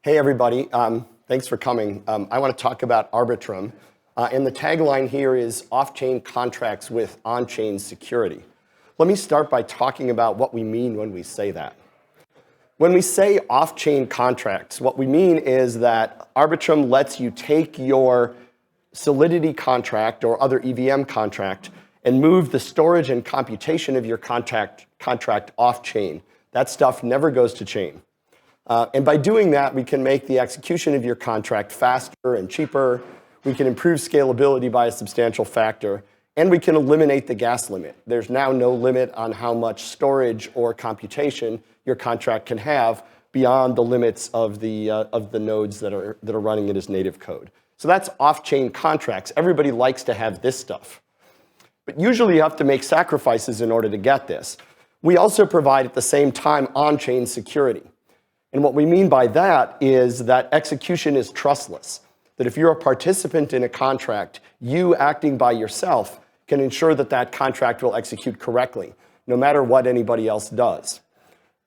Hey, everybody. Thanks for coming. I want to talk about Arbitrum. And the tagline here is off-chain contracts with on-chain security. Let me start by talking about what we mean when we say that. When we say off-chain contracts, what we mean is that Arbitrum lets you take your Solidity contract or other EVM contract and move the storage and computation of your contract off-chain. That stuff never goes to chain. And by doing that, we can make the execution of your contract faster and cheaper. We can improve scalability by a substantial factor. And we can eliminate the gas limit. There's now no limit on how much storage or computation your contract can have beyond the limits of the nodes that are running it as native code. So that's off-chain contracts. Everybody likes to have this stuff. But usually you have to make sacrifices in order to get this. We also provide at the same time on-chain security. And what we mean by that is that execution is trustless. That if you're a participant in a contract, you acting by yourself can ensure that that contract will execute correctly, no matter what anybody else does.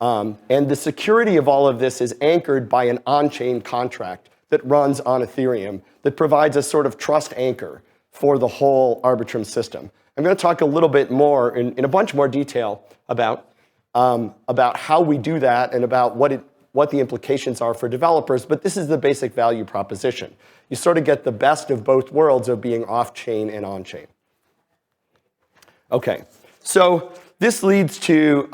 And the security of all of this is anchored by an on-chain contract that runs on Ethereum that provides a sort of trust anchor for the whole Arbitrum system. I'm going to talk a little bit more in a bunch more detail about how we do that and about what the implications are for developers, but this is the basic value proposition. You sort of get the best of both worlds of being off-chain and on-chain. Okay, so this leads to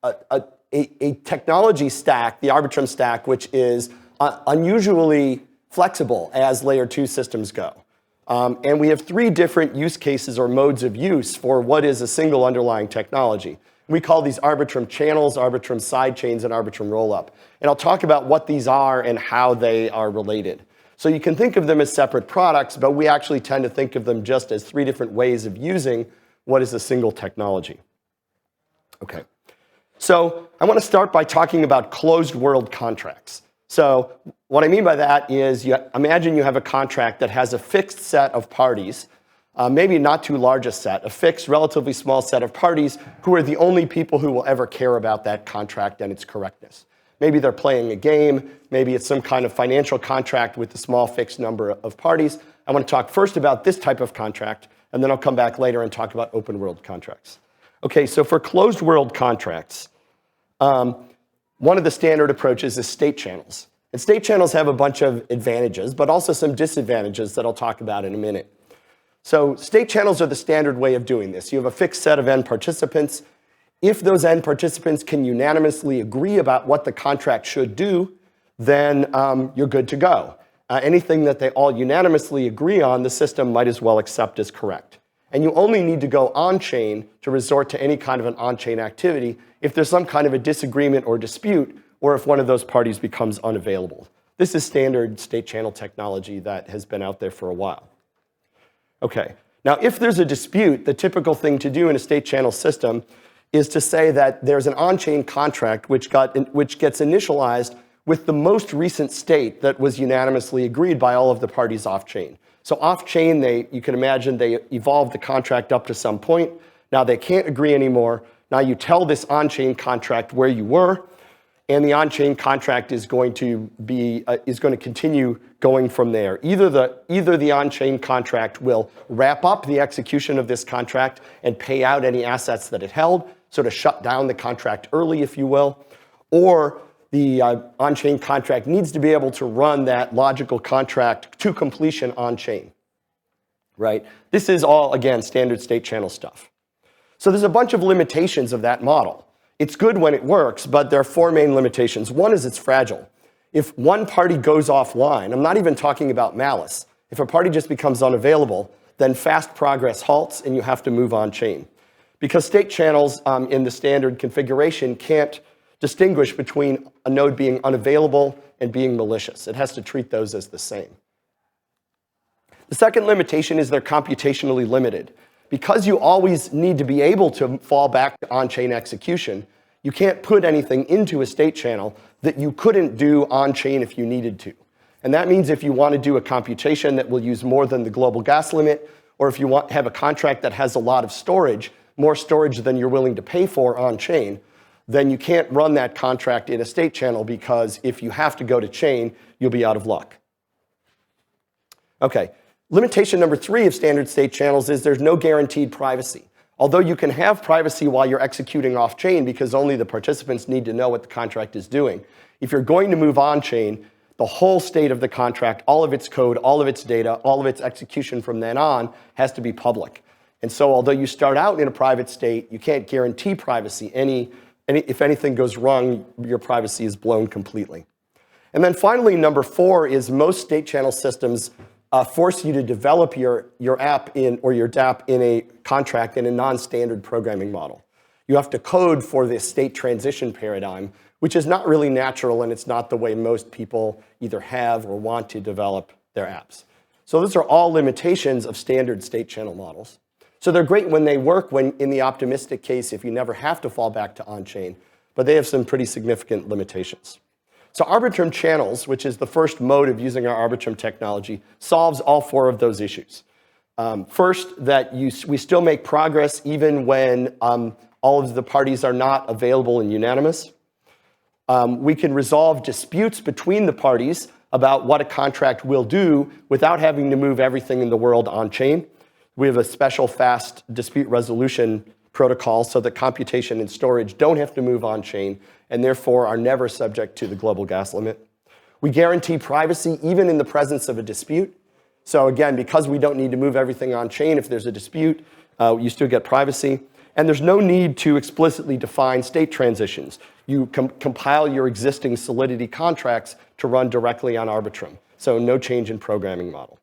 a technology stack, the Arbitrum Stack, which is unusually flexible as layer 2 systems go. And we have 3 different use cases or modes of use for what is a single underlying technology. We call these Arbitrum channels, Arbitrum sidechains, and Arbitrum Rollup. And I'll talk about what these are and how they are related. So you can think of them as separate products, but we actually tend to think of them just as 3 different ways of using what is a single technology. Okay. So I want to start by talking about closed world contracts. So what I mean by that is imagine you have a contract that has a fixed set of parties, maybe not too large a set, a fixed, relatively small set of parties who are the only people who will ever care about that contract and its correctness. Maybe they're playing a game. Maybe it's some kind of financial contract with a small fixed number of parties. I want to talk first about this type of contract, and then I'll come back later and talk about open world contracts. Okay, so for closed world contracts, one of the standard approaches is state channels. And state channels have a bunch of advantages, but also some disadvantages that I'll talk about in a minute. So state channels are the standard way of doing this. You have a fixed set of end participants. If those end participants can unanimously agree about what the contract should do, then you're good to go. Anything that they all unanimously agree on, the system might as well accept as correct. And you only need to go on-chain to resort to any kind of an on-chain activity if there's some kind of a disagreement or dispute, or if one of those parties becomes unavailable. This is standard state channel technology that has been out there for a while. Okay, now if there's a dispute, the typical thing to do in a state channel system is to say that there's an on-chain contract which gets initialized with the most recent state that was unanimously agreed by all of the parties off-chain. So off-chain, you can imagine they evolved the contract up to some point. Now they can't agree anymore. Now you tell this on-chain contract where you were, and the on-chain contract is going to continue going from there. Either the on-chain contract will wrap up the execution of this contract and pay out any assets that it held, sort of shut down the contract early, if you will, or the on-chain contract needs to be able to run that logical contract to completion on-chain, right? This is all, again, standard state channel stuff. So there's a bunch of limitations of that model. It's good when it works, but there are 4 main limitations. One is it's fragile. If one party goes offline, I'm not even talking about malice. If a party just becomes unavailable, then fast progress halts and you have to move on-chain. Because state channels in the standard configuration can't distinguish between a node being unavailable and being malicious. It has to treat those as the same. The second limitation is they're computationally limited. Because you always need to be able to fall back to on-chain execution, you can't put anything into a state channel that you couldn't do on-chain if you needed to. And that means if you want to do a computation that will use more than the global gas limit, or if you have a contract that has a lot of storage, more storage than you're willing to pay for on-chain, then you can't run that contract in a state channel, because if you have to go to chain, you'll be out of luck. Okay, limitation number 3 of standard state channels is there's no guaranteed privacy. Although you can have privacy while you're executing off-chain, because only the participants need to know what the contract is doing, if you're going to move on-chain, the whole state of the contract, all of its code, all of its data, all of its execution from then on has to be public. And so although you start out in a private state, you can't guarantee privacy. If anything goes wrong, your privacy is blown completely. And then finally, number 4 is most state channel systems force you to develop your app or your dApp in a contract in a non-standard programming model. You have to code for this state transition paradigm, which is not really natural, and it's not the way most people either have or want to develop their apps. So those are all limitations of standard state channel models. So they're great when they work, when in the optimistic case, if you never have to fall back to on-chain, but they have some pretty significant limitations. So Arbitrum channels, which is the first mode of using our Arbitrum technology, solves all 4 of those issues. First, that we still make progress even when all of the parties are not available and unanimous. We can resolve disputes between the parties about what a contract will do without having to move everything in the world on-chain. We have a special fast dispute resolution protocol so that computation and storage don't have to move on-chain and therefore are never subject to the global gas limit. We guarantee privacy even in the presence of a dispute. So again, because we don't need to move everything on-chain, if there's a dispute, you still get privacy. And there's no need to explicitly define state transitions. You compile your existing Solidity contracts to run directly on Arbitrum. So no change in programming model.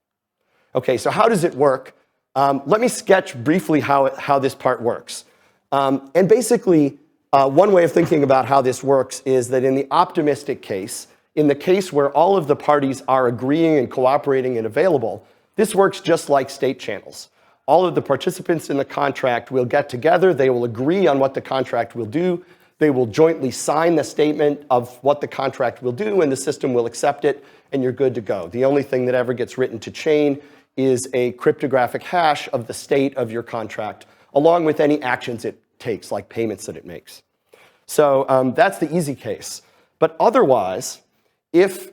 Okay, so how does it work? Let me sketch briefly how this part works. And basically, one way of thinking about how this works is that in the optimistic case, in the case where all of the parties are agreeing and cooperating and available, this works just like state channels. All of the participants in the contract will get together, they will agree on what the contract will do, they will jointly sign the statement of what the contract will do, and the system will accept it, and you're good to go. The only thing that ever gets written to chain is a cryptographic hash of the state of your contract, along with any actions it takes, like payments that it makes. So that's the easy case. But otherwise, if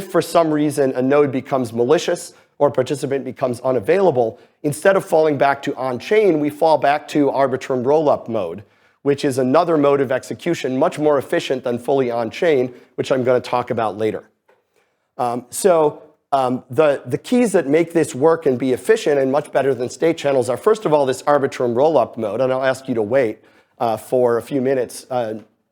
for some reason a node becomes malicious or a participant becomes unavailable, instead of falling back to on-chain, we fall back to Arbitrum Rollup mode, which is another mode of execution much more efficient than fully on-chain, which I'm going to talk about later. The keys that make this work and be efficient and much better than state channels are, first of all, this Arbitrum Rollup mode, and I'll ask you to wait for a few minutes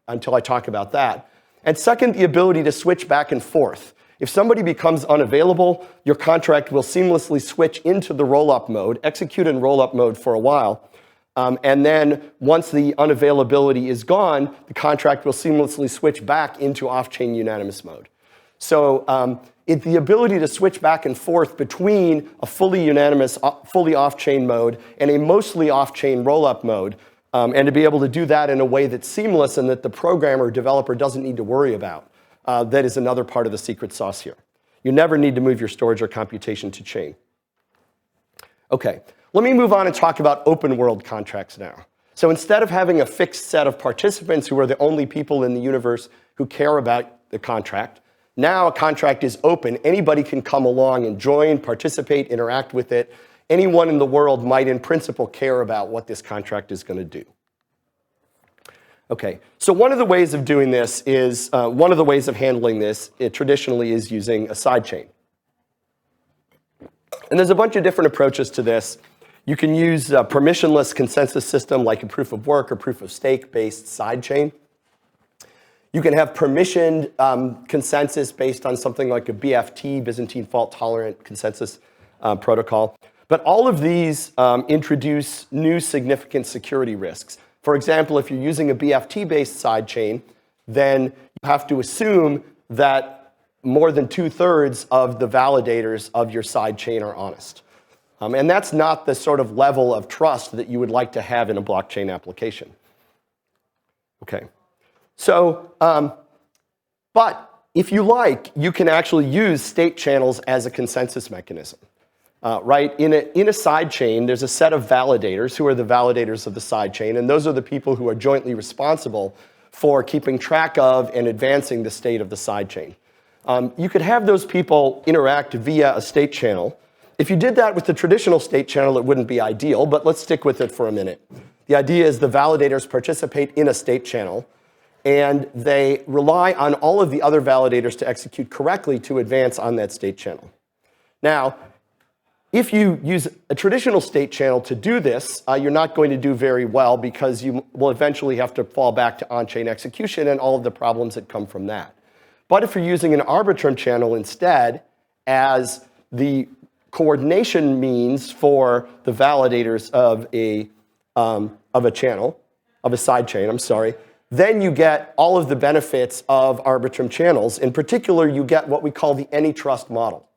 until I talk about that. And second, the ability to switch back and forth. If somebody becomes unavailable, your contract will seamlessly switch into the rollup mode, execute in rollup mode for a while, and then once the unavailability is gone, the contract will seamlessly switch back into off-chain unanimous mode. So the ability to switch back and forth between a fully unanimous, fully off-chain mode and a mostly off-chain rollup mode, and to be able to do that in a way that's seamless and that the programmer or developer doesn't need to worry about, that is another part of the secret sauce here. You never need to move your storage or computation to chain. Okay, let me move on and talk about open world contracts now. So instead of having a fixed set of participants who are the only people in the universe who care about the contract, now a contract is open. Anybody can come along and join, participate, interact with it. Anyone in the world might, in principle, care about what this contract is going to do. Okay, so one of the ways of doing this is, one of the ways of handling this, traditionally is using a sidechain. And there's a bunch of different approaches to this. You can use a permissionless consensus system like a proof of work or proof of stake based sidechain. You can have permissioned consensus based on something like a BFT, Byzantine Fault Tolerant Consensus protocol. But all of these introduce new significant security risks. For example, if you're using a BFT-based sidechain, then you have to assume that more than 2/3 of the validators of your sidechain are honest. And that's not the sort of level of trust that you would like to have in a blockchain application. Okay. So, but if you like, you can actually use state channels as a consensus mechanism. right? In a sidechain, there's a set of validators who are the validators of the sidechain, and those are the people who are jointly responsible for keeping track of and advancing the state of the sidechain. You could have those people interact via a state channel. If you did that with the traditional state channel, it wouldn't be ideal, but let's stick with it for a minute. The idea is the validators participate in a state channel, and they rely on all of the other validators to execute correctly to advance on that state channel. Now, if you use a traditional state channel to do this, you're not going to do very well because you will eventually have to fall back to on-chain execution and all of the problems that come from that. But if you're using an Arbitrum channel instead as the coordination means for the validators of a channel, of a sidechain, I'm sorry, then you get all of the benefits of Arbitrum channels. In particular, you get what we call the any-trust model.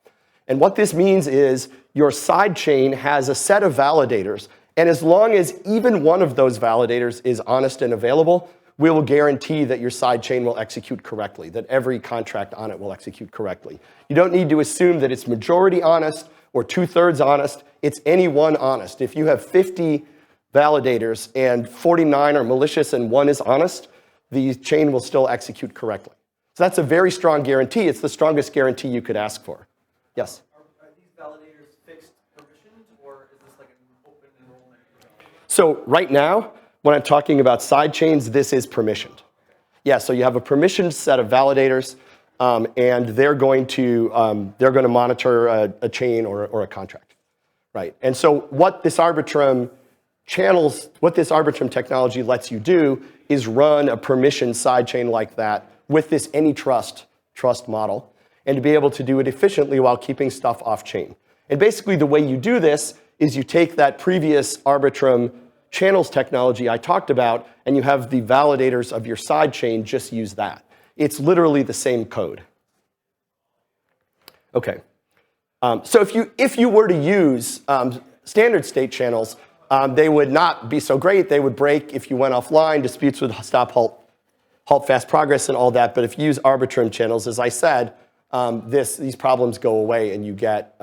And what this means is your sidechain has a set of validators, and as long as even one of those validators is honest and available, we will guarantee that your sidechain will execute correctly, that every contract on it will execute correctly. You don't need to assume that it's majority honest or 2/3 honest. It's any one honest. If you have 50 validators and 49 are malicious and 1 is honest, the chain will still execute correctly. So that's a very strong guarantee. It's the strongest guarantee you could ask for. Yes? Are these validators fixed permissions, or is this like an open enrollment? So right now, when I'm talking about sidechains, this is permissioned. Yeah, so you have a permissioned set of validators, and they're going to monitor a chain or a contract, right? And so what this Arbitrum technology lets you do is run a permissioned sidechain like that with this any-trust model, and to be able to do it efficiently while keeping stuff off-chain. And basically the way you do this is you take that previous Arbitrum channels technology I talked about, and you have the validators of your sidechain just use that. It's literally the same code. Okay. So if you were to use standard state channels, they would not be so great. They would break if you went offline, disputes would stop, halt fast progress and all that. But if you use Arbitrum channels, as I said, these problems go away, and you get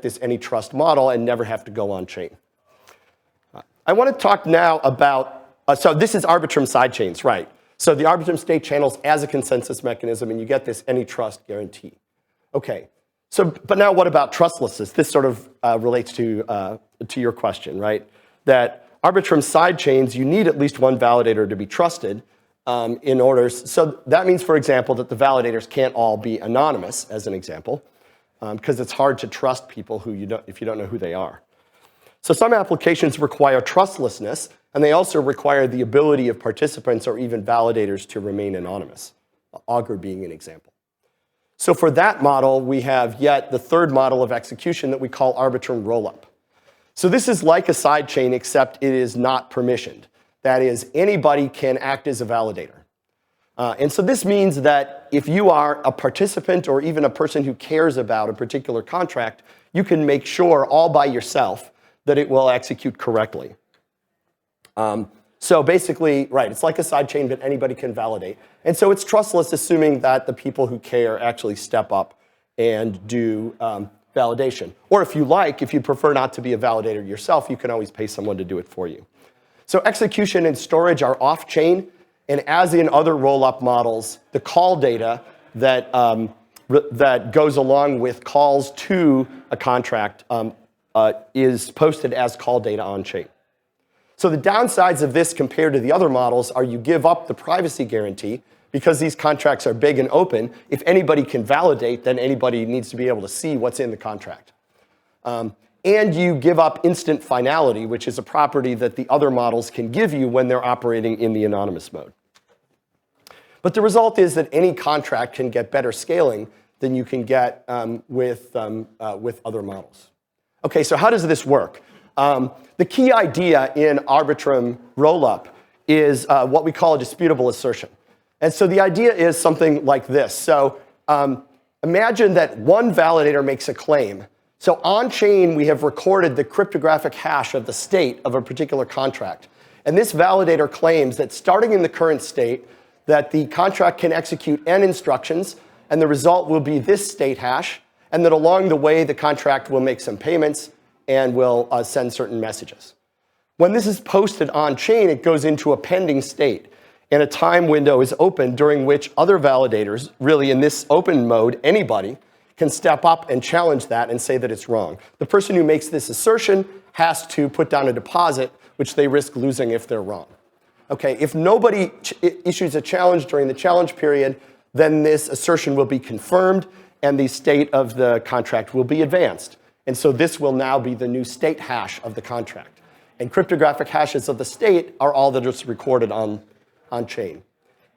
this any-trust model and never have to go on-chain. I want to talk now about, so this is Arbitrum sidechains, right? So the Arbitrum state channels as a consensus mechanism, and you get this any-trust guarantee. Okay, but now what about trustlessness? This sort of relates to your question, right? That Arbitrum sidechains, you need at least one validator to be trusted in order. So that means, for example, that the validators can't all be anonymous, as an example, because it's hard to trust people if you don't know who they are. So some applications require trustlessness, and they also require the ability of participants or even validators to remain anonymous, Augur being an example. So for that model, we have yet the third model of execution that we call Arbitrum Rollup. So this is like a sidechain, except it is not permissioned. That is, anybody can act as a validator. And so this means that if you are a participant or even a person who cares about a particular contract, you can make sure all by yourself that it will execute correctly. So basically, right, it's like a sidechain, but anybody can validate. And so it's trustless, assuming that the people who care actually step up and do validation. Or if you prefer not to be a validator yourself, you can always pay someone to do it for you. So execution and storage are off-chain, and as in other roll-up models, the call data that goes along with calls to a contract is posted as call data on-chain. So the downsides of this compared to the other models are you give up the privacy guarantee because these contracts are big and open. If anybody can validate, then anybody needs to be able to see what's in the contract. And you give up instant finality, which is a property that the other models can give you when they're operating in the anonymous mode. But the result is that any contract can get better scaling than you can get with other models. Okay, so how does this work? The key idea in Arbitrum Rollup is what we call a disputable assertion. And so the idea is something like this. So imagine that one validator makes a claim. So on-chain, we have recorded the cryptographic hash of the state of a particular contract. And this validator claims that starting in the current state, that the contract can execute n instructions, and the result will be this state hash. and that along the way, the contract will make some payments and will send certain messages. When this is posted on chain, it goes into a pending state, and a time window is open during which other validators, really in this open mode, anybody, can step up and challenge that and say that it's wrong. The person who makes this assertion has to put down a deposit, which they risk losing if they're wrong. Okay, if nobody issues a challenge during the challenge period, then this assertion will be confirmed and the state of the contract will be advanced. And so this will now be the new state hash of the contract. And cryptographic hashes of the state are all that is recorded on chain.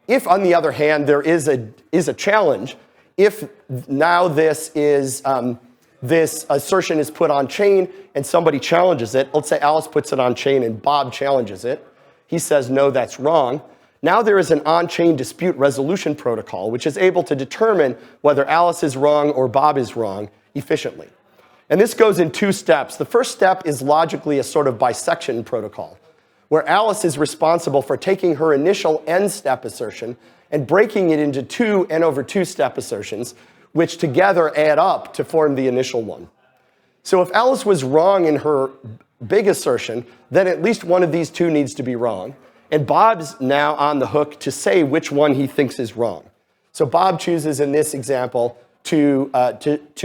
If, on the other hand, there is a challenge, if now this assertion is put on chain and somebody challenges it, let's say Alice puts it on chain and Bob challenges it, he says, no, that's wrong. Now there is an on-chain dispute resolution protocol which is able to determine whether Alice is wrong or Bob is wrong efficiently. And this goes in 2 steps. The first step is logically a sort of bisection protocol, where Alice is responsible for taking her initial n-step assertion and breaking it into 2 n/2 step assertions, which together add up to form the initial one. So if Alice was wrong in her big assertion, then at least one of these 2 needs to be wrong. And Bob's now on the hook to say which one he thinks is wrong. So Bob chooses in this example to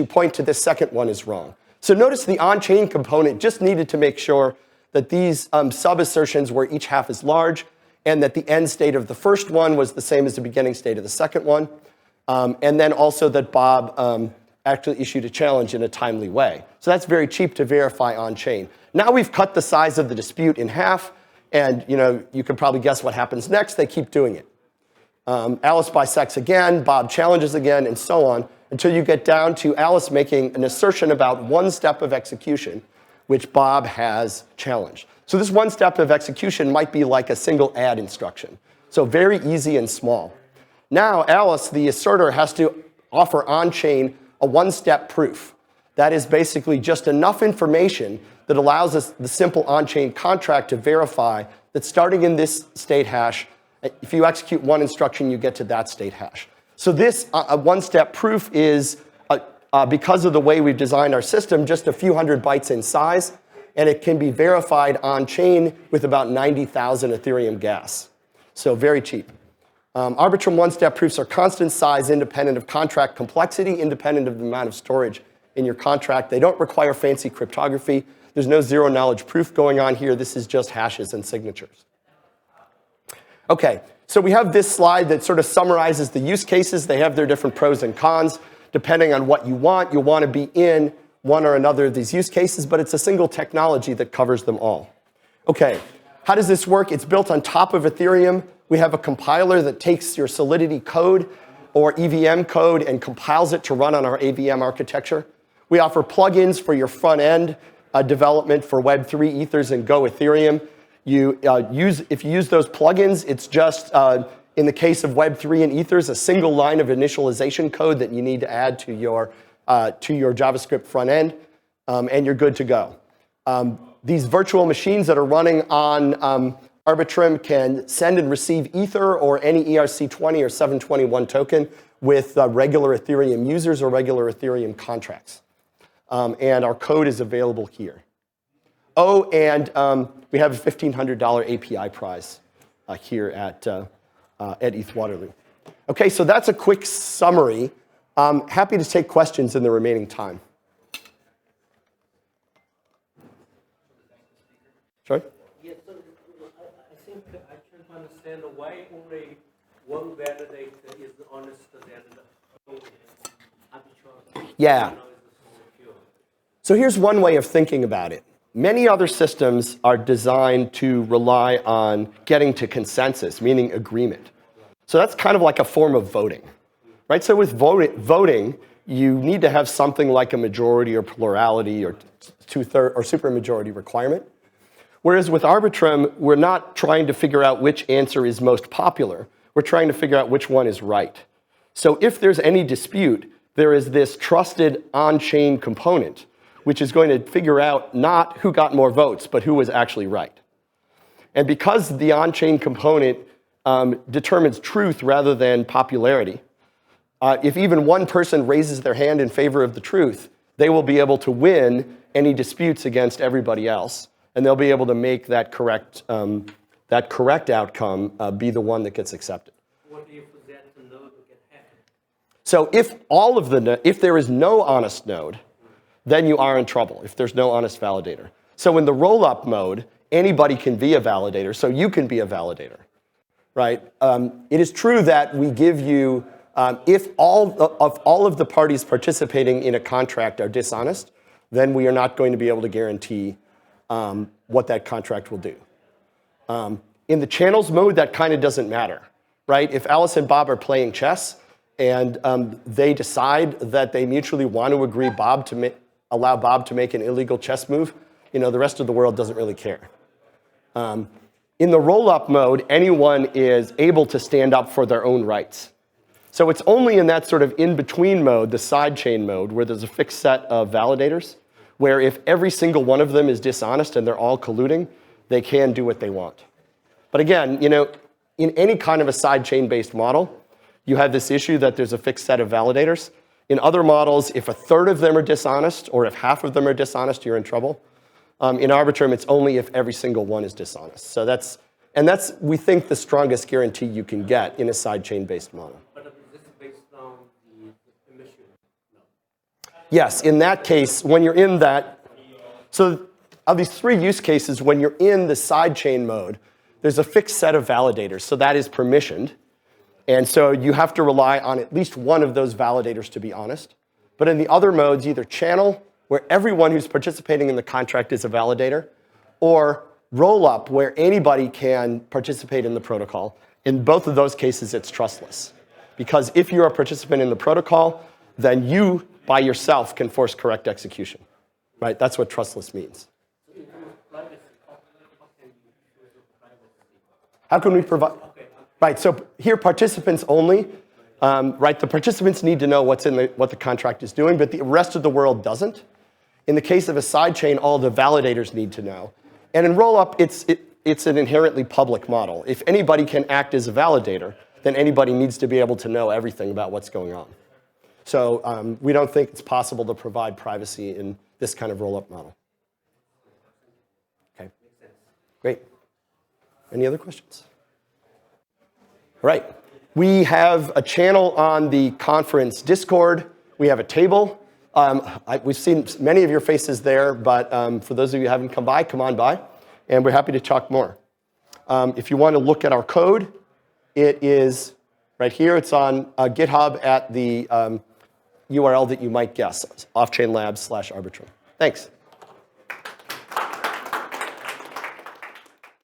point to the second one is wrong. So notice the on-chain component just needed to make sure that these sub-assertions were each half as large, and that the end state of the first one was the same as the beginning state of the second one, and then also that Bob actually issued a challenge in a timely way. So that's very cheap to verify on-chain. Now we've cut the size of the dispute in half, and you can probably guess what happens next. They keep doing it. Alice bisects again, Bob challenges again, and so on, until you get down to Alice making an assertion about one step of execution, which Bob has challenged. So this one step of execution might be like a single add instruction. So very easy and small. Now Alice, the asserter, has to offer on-chain a one-step proof. That is basically just enough information that allows us the simple on-chain contract to verify that starting in this state hash, if you execute one instruction, you get to that state hash. So this one-step proof is, because of the way we've designed our system, just a few hundred bytes in size, and it can be verified on-chain with about 90,000 Ethereum gas. So very cheap. Arbitrum one-step proofs are constant size, independent of contract complexity, independent of the amount of storage in your contract. They don't require fancy cryptography. There's no zero-knowledge proof going on here. This is just hashes and signatures. OK, so we have this slide that sort of summarizes the use cases. They have their different pros and cons. Depending on what you want, you'll want to be in one or another of these use cases, but it's a single technology that covers them all. OK, how does this work? It's built on top of Ethereum. We have a compiler that takes your Solidity code or EVM code and compiles it to run on our AVM architecture. We offer plugins for your front-end development for Web3, Ethers, and Go Ethereum. If you use those plugins, it's just, in the case of Web3 and Ethers, a single line of initialization code that you need to add to your JavaScript front end, and you're good to go. These virtual machines that are running on Arbitrum can send and receive Ether or any ERC20 or 721 token with regular Ethereum users or regular Ethereum contracts. And our code is available here. Oh, and we have a $1,500 API prize here at ETH Waterloo. OK, so that's a quick summary. I'm happy to take questions in the remaining time. Sorry? Yes, so I think I can understand why only one validator is honest and arbitrary. Yeah. So here's one way of thinking about it. Many other systems are designed to rely on getting to consensus, meaning agreement. So that's kind of like a form of voting, right? So with voting, you need to have something like a majority or plurality or two-thirds or supermajority requirement. Whereas with Arbitrum, we're not trying to figure out which answer is most popular. We're trying to figure out which one is right. So if there's any dispute, there is this trusted on-chain component, which is going to figure out not who got more votes, but who was actually right. And because the on-chain component determines truth rather than popularity, if even one person raises their hand in favor of the truth, they will be able to win any disputes against everybody else, and they'll be able to make that correct outcome be the one that gets accepted. What if that node will get hacked? So if there is no honest node, then you are in trouble if there's no honest validator. So in the rollup mode, anybody can be a validator, so you can be a validator, right? It is true that we give you, if all of the parties participating in a contract are dishonest, then we are not going to be able to guarantee what that contract will do. In the channels mode, that kind of doesn't matter, right? If Alice and Bob are playing chess and they decide that they mutually want to agree allow Bob to make an illegal chess move, the rest of the world doesn't really care. In the roll-up mode, anyone is able to stand up for their own rights. So it's only in that sort of in-between mode, the sidechain mode, where there's a fixed set of validators, where if every single one of them is dishonest and they're all colluding, they can do what they want. But again, in any kind of a sidechain-based model, you have this issue that there's a fixed set of validators. In other models, if a third of them are dishonest, or if half of them are dishonest, you're in trouble. In Arbitrum, it's only if every single one is dishonest. So that's, we think, the strongest guarantee you can get in a sidechain-based model. But this is based on the emission. Yes, in that case, when you're in that, so of these three use cases, when you're in the sidechain mode, there's a fixed set of validators. So that is permissioned. And so you have to rely on at least one of those validators to be honest. But in the other modes, either channel, where everyone who's participating in the contract is a validator, or roll-up, where anybody can participate in the protocol. In both of those cases, it's trustless. Because if you're a participant in the protocol, then you, by yourself, can force correct execution. Right? That's what trustless means. How can we provide? Right, so here, participants only. Right, the participants need to know what the contract is doing, but the rest of the world doesn't. In the case of a sidechain, all the validators need to know. And in rollup, it's an inherently public model. If anybody can act as a validator, then anybody needs to be able to know everything about what's going on. So we don't think it's possible to provide privacy in this kind of rollup model. Okay, great. Any other questions? All right. We have a channel on the conference Discord. We have a table. We've seen many of your faces there, but for those of you who haven't come by, come on by, and we're happy to talk more. If you want to look at our code, it is right here. It's on GitHub at the URL that you might guess, Offchain Labs /Arbitrum. Thanks.